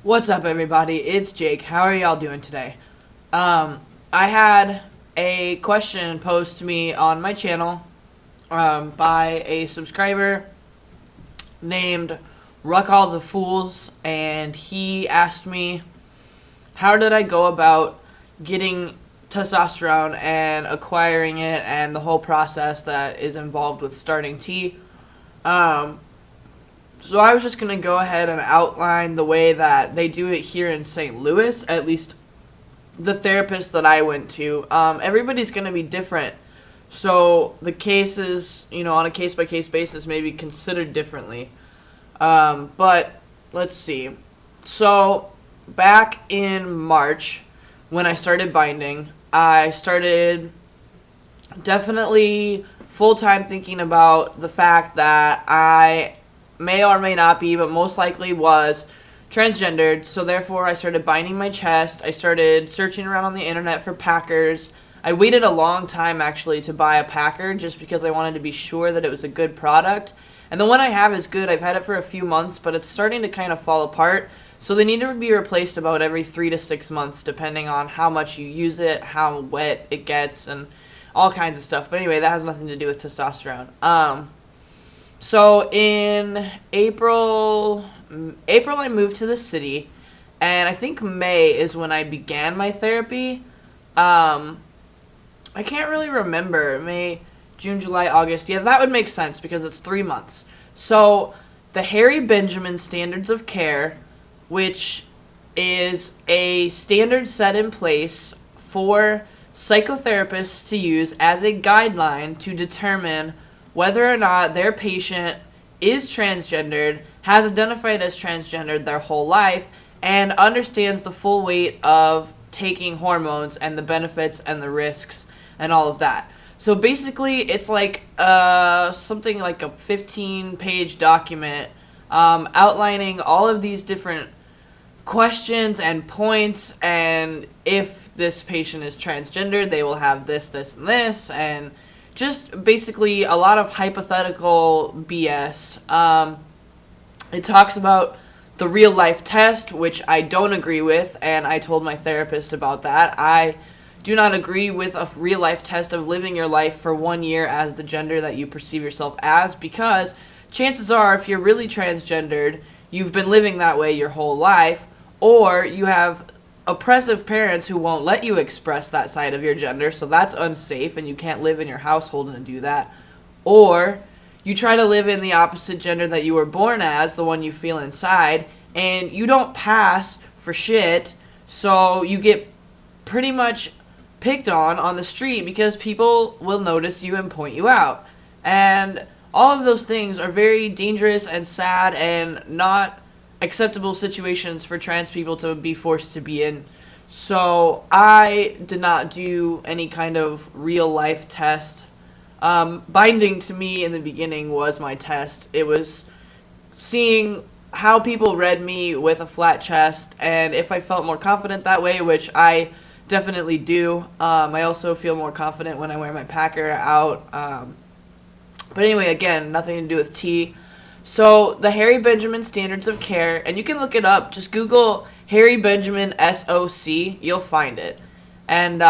What's up, everybody? It's Jake. How are y'all doing today? I had a question posed to me on my channel by a subscriber named Ruck All the Fools, and he asked me how did I go about getting testosterone and acquiring it and the whole process that is involved with starting T. So I was just going to go ahead and outline the way that they do it here in St. Louis, at least the therapist that I went to. Everybody's going to be different, so the cases, on a case-by-case basis may be considered differently. But let's see. So back in March, when I started binding, I started definitely full-time thinking about the fact that I may or may not be, but most likely was transgendered. So therefore I started binding my chest. I started searching around on the internet for packers. I waited a long time actually to buy a packer just because I wanted to be sure that it was a good product. And the one I have is good. I've had it for a few months, but it's starting to kind of fall apart. So they need to be replaced about every 3 to 6 months depending on how much you use it, how wet it gets, and all kinds of stuff. But anyway, that has nothing to do with testosterone. So in April I moved to the city, and I think May is when I began my therapy. I can't really remember. May, June, July, August. Yeah, that would make sense because it's 3 months. So the Harry Benjamin Standards of Care, which is a standard set in place for psychotherapists to use as a guideline to determine whether or not their patient is transgendered, has identified as transgendered their whole life, and understands the full weight of taking hormones and the benefits and the risks and all of that. So basically, it's like something like a 15-page document outlining all of these different questions and points, and if this patient is transgendered, they will have this, this, and this, and just basically a lot of hypothetical BS. It talks about the real life test, which I don't agree with, and I told my therapist about that. I do not agree with a real life test of living your life for 1 year as the gender that you perceive yourself as, because chances are, if you're really transgendered, you've been living that way your whole life, or you have oppressive parents who won't let you express that side of your gender, so that's unsafe and you can't live in your household and do that. Or you try to live in the opposite gender that you were born as, the one you feel inside, and you don't pass for shit, so you get pretty much picked on the street because people will notice you and point you out. And all of those things are very dangerous and sad and not acceptable situations for trans people to be forced to be in. So I did not do any kind of real life test. Binding to me in the beginning was my test. It was seeing how people read me with a flat chest, and if I felt more confident that way, which I definitely do. I also feel more confident when I wear my packer out. But anyway, again, nothing to do with T. So the Harry Benjamin Standards of Care, and you can look it up. Just Google Harry Benjamin SOC. You'll find it. And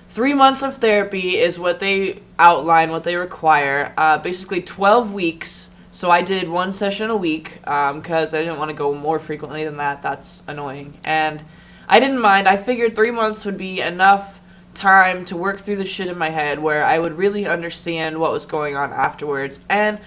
3 months of therapy is what they outline, what they require. Basically 12 weeks. So I did 1 session a week because I didn't want to go more frequently than that. That's annoying. And I didn't mind. I figured 3 months would be enough time to work through the shit in my head where I would really understand what was going on afterwards. And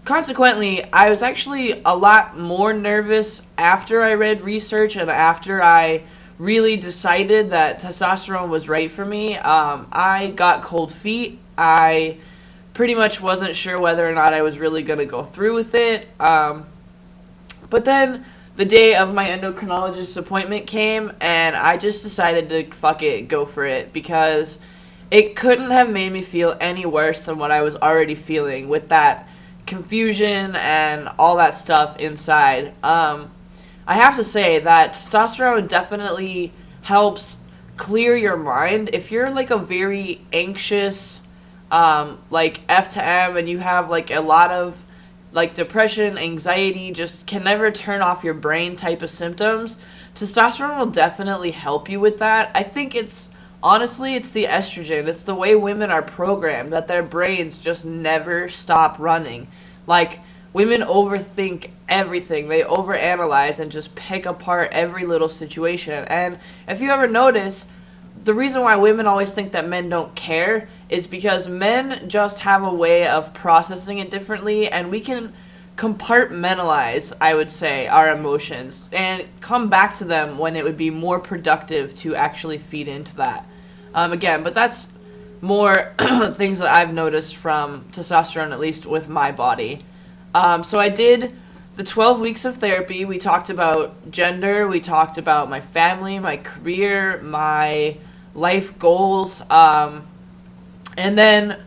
consequently, I was actually a lot more nervous after I read research and after I really decided that testosterone was right for me. I got cold feet. I pretty much wasn't sure whether or not I was really going to go through with it. But then the day of my endocrinologist appointment came, and I just decided to fuck it, go for it, because it couldn't have made me feel any worse than what I was already feeling with that confusion and all that stuff inside. I have to say that testosterone definitely helps clear your mind. If you're like a very anxious, like F to M, and you have like a lot of like depression, anxiety, just can never turn off your brain type of symptoms, testosterone will definitely help you with that. I think honestly, it's the estrogen. It's the way women are programmed that their brains just never stop running. Like, women overthink everything. They overanalyze and just pick apart every little situation. And if you ever notice, the reason why women always think that men don't care is because men just have a way of processing it differently, and we can compartmentalize, I would say, our emotions and come back to them when it would be more productive to actually feed into that. Again, but that's more things that I've noticed from testosterone, at least with my body. So I did the 12 weeks of therapy. We talked about gender, we talked about my family, my career, my life goals, and then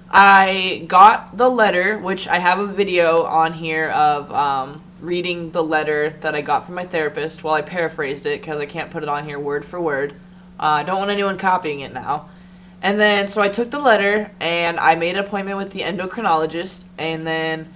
I got the letter, which I have a video on here of reading the letter that I got from my therapist. Well, I paraphrased it because I can't put it on here word for word. I don't want anyone copying it now. And then, so I took the letter, and I made an appointment with the endocrinologist, and then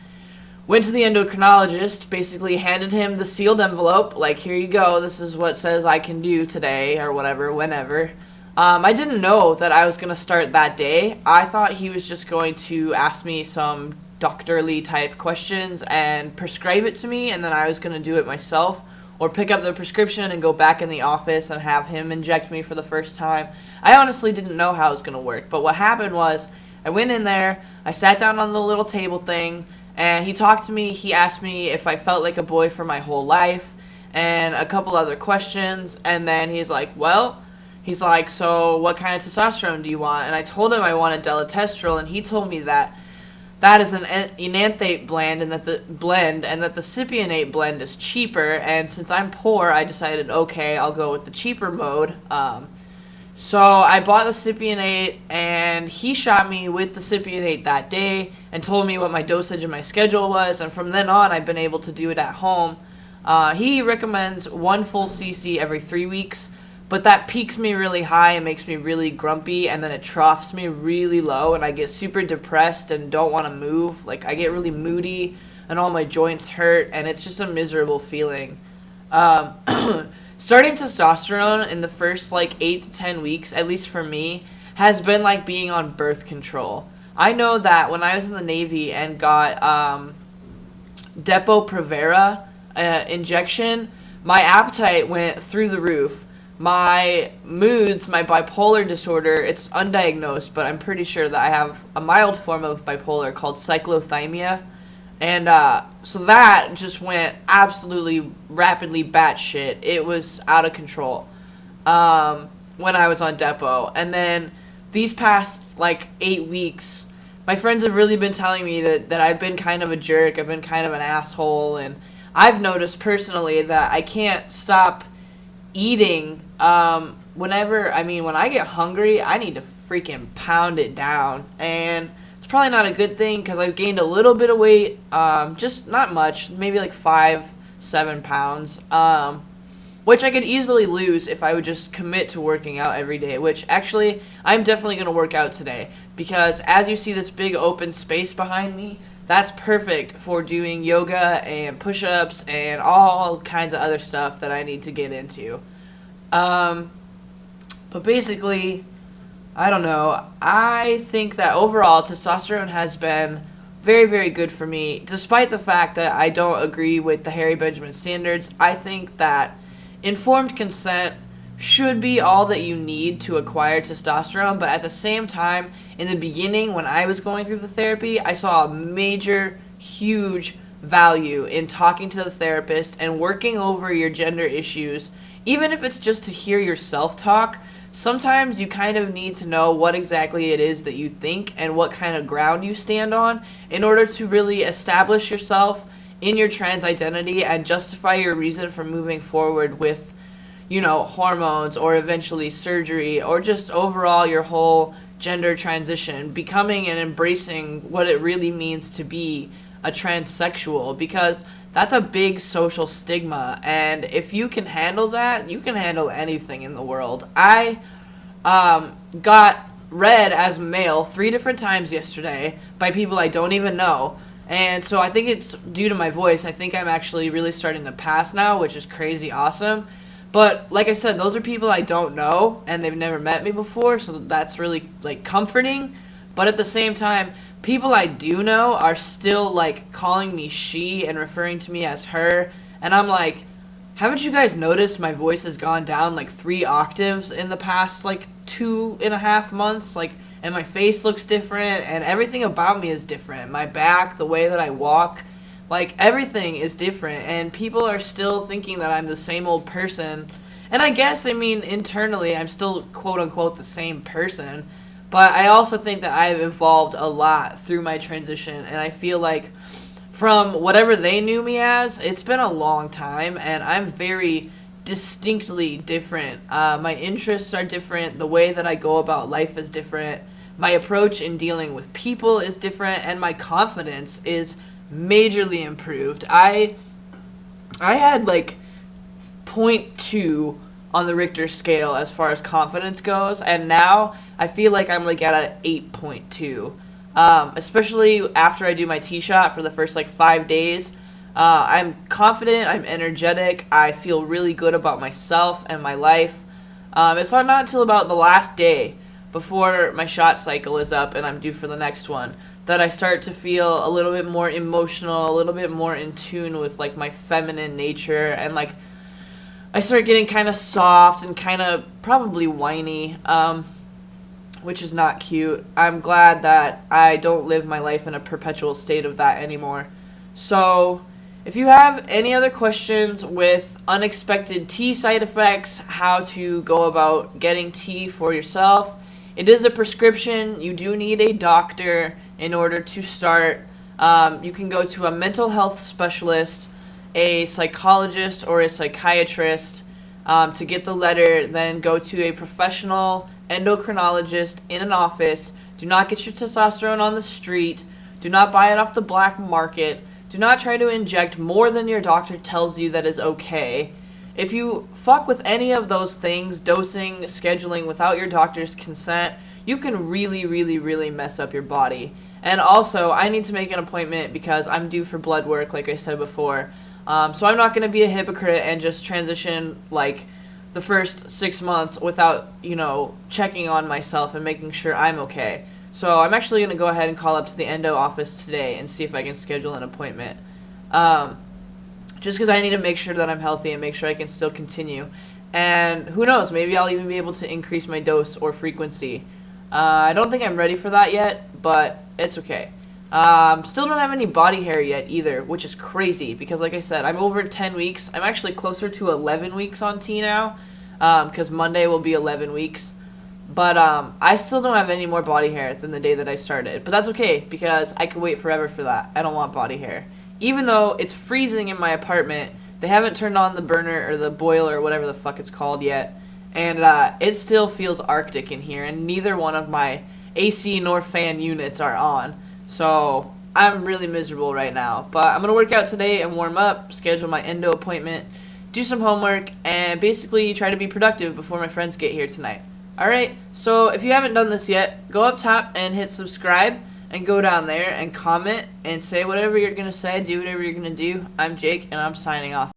went to the endocrinologist, basically handed him the sealed envelope, like, here you go, this is what says I can do today, or whatever, whenever. I didn't know that I was going to start that day. I thought he was just going to ask me some doctorly type questions and prescribe it to me, and then I was going to do it myself, or pick up the prescription and go back in the office and have him inject me for the first time. I honestly didn't know how it was going to work, but what happened was, I went in there, I sat down on the little table thing, and he talked to me. He asked me if I felt like a boy for my whole life, and a couple other questions, and then he's like, so what kind of testosterone do you want? And I told him I wanted deletestrol, and he told me that that is an enanthate blend, and that the cypionate blend is cheaper, and since I'm poor, I decided, okay, I'll go with the cheaper mode. So I bought the cypionate, and he shot me with the cypionate that day and told me what my dosage and my schedule was, and from then on, I've been able to do it at home. He recommends 1 full cc every 3 weeks, but that peaks me really high and makes me really grumpy, and then it troughs me really low, and I get super depressed and don't want to move. Like, I get really moody, and all my joints hurt, and it's just a miserable feeling. Starting testosterone in the first, 8 to 10 weeks, at least for me, has been like being on birth control. I know that when I was in the Navy and got Depo-Provera injection, my appetite went through the roof. My moods, my bipolar disorder, it's undiagnosed, but I'm pretty sure that I have a mild form of bipolar called cyclothymia. And so that just went absolutely rapidly batshit. It was out of control when I was on Depo. And then these past 8 weeks, my friends have really been telling me that I've been kind of a jerk. I've been kind of an asshole. And I've noticed personally that I can't stop eating when I get hungry, I need to freaking pound it down. And it's probably not a good thing because I've gained a little bit of weight, just not much, maybe 5-7 pounds, which I could easily lose if I would just commit to working out every day, which actually I'm definitely going to work out today, because as you see this big open space behind me, that's perfect for doing yoga and push-ups and all kinds of other stuff that I need to get into. But basically, I don't know. I think that overall testosterone has been very, very good for me, despite the fact that I don't agree with the Harry Benjamin standards. I think that informed consent should be all that you need to acquire testosterone, but at the same time, in the beginning, when I was going through the therapy, I saw a major, huge value in talking to the therapist and working over your gender issues, even if it's just to hear yourself talk. Sometimes you kind of need to know what exactly it is that you think and what kind of ground you stand on in order to really establish yourself in your trans identity and justify your reason for moving forward with, hormones or eventually surgery or just overall your whole gender transition, becoming and embracing what it really means to be a transsexual, because that's a big social stigma, and if you can handle that, you can handle anything in the world. I got read as male 3 different times yesterday by people I don't even know, And so I think it's due to my voice. I think I'm actually really starting to pass now, which is crazy awesome. But like I said, those are people I don't know and they've never met me before, so that's really like comforting. But at the same time, people I do know are still like calling me she and referring to me as her, and I'm like, haven't you guys noticed my voice has gone down like 3 octaves in the past like 2.5 months? Like, and my face looks different, and everything about me is different. My back, the way that I walk, like everything is different, and people are still thinking that I'm the same old person. And I guess, I mean, internally, I'm still quote unquote the same person, but I also think that I've evolved a lot through my transition, and I feel like from whatever they knew me as, it's been a long time, and I'm very distinctly different. My interests are different. The way that I go about life is different. My approach in dealing with people is different, and my confidence is majorly improved. I had like point 0.2 on the Richter scale as far as confidence goes, and now I feel like I'm like at an 8.2. Especially after I do my tee shot for the first like 5 days. I'm confident, I'm energetic, I feel really good about myself and my life. It's not until about the last day before my shot cycle is up and I'm due for the next one that I start to feel a little bit more emotional, a little bit more in tune with like my feminine nature, and like I start getting kind of soft and kind of probably whiny. Which is not cute. I'm glad that I don't live my life in a perpetual state of that anymore. So, if you have any other questions with unexpected tea side effects, how to go about getting tea for yourself, it is a prescription. You do need a doctor in order to start. You can go to a mental health specialist, a psychologist, or a psychiatrist to get the letter, then go to a professional endocrinologist in an office. Do not get your testosterone on the street. Do not buy it off the black market. Do not try to inject more than your doctor tells you that is okay. If you fuck with any of those things, dosing, scheduling without your doctor's consent, you can really, really, really mess up your body. And also, I need to make an appointment because I'm due for blood work, like I said before. So I'm not going to be a hypocrite and just transition like the first 6 months without, checking on myself and making sure I'm okay. So I'm actually going to go ahead and call up to the endo office today and see if I can schedule an appointment. Just because I need to make sure that I'm healthy and make sure I can still continue. And who knows, maybe I'll even be able to increase my dose or frequency. I don't think I'm ready for that yet, but it's okay. Still don't have any body hair yet either, which is crazy because like I said, I'm over 10 weeks. I'm actually closer to 11 weeks on T now, because Monday will be 11 weeks. But I still don't have any more body hair than the day that I started. But that's okay because I could wait forever for that. I don't want body hair. Even though it's freezing in my apartment, they haven't turned on the burner or the boiler or whatever the fuck it's called yet. And it still feels Arctic in here, and neither one of my AC nor fan units are on. So I'm really miserable right now. But I'm going to work out today and warm up, schedule my endo appointment, do some homework, and basically try to be productive before my friends get here tonight. Alright, so if you haven't done this yet, go up top and hit subscribe, and go down there and comment and say whatever you're going to say, do whatever you're going to do. I'm Jake, and I'm signing off.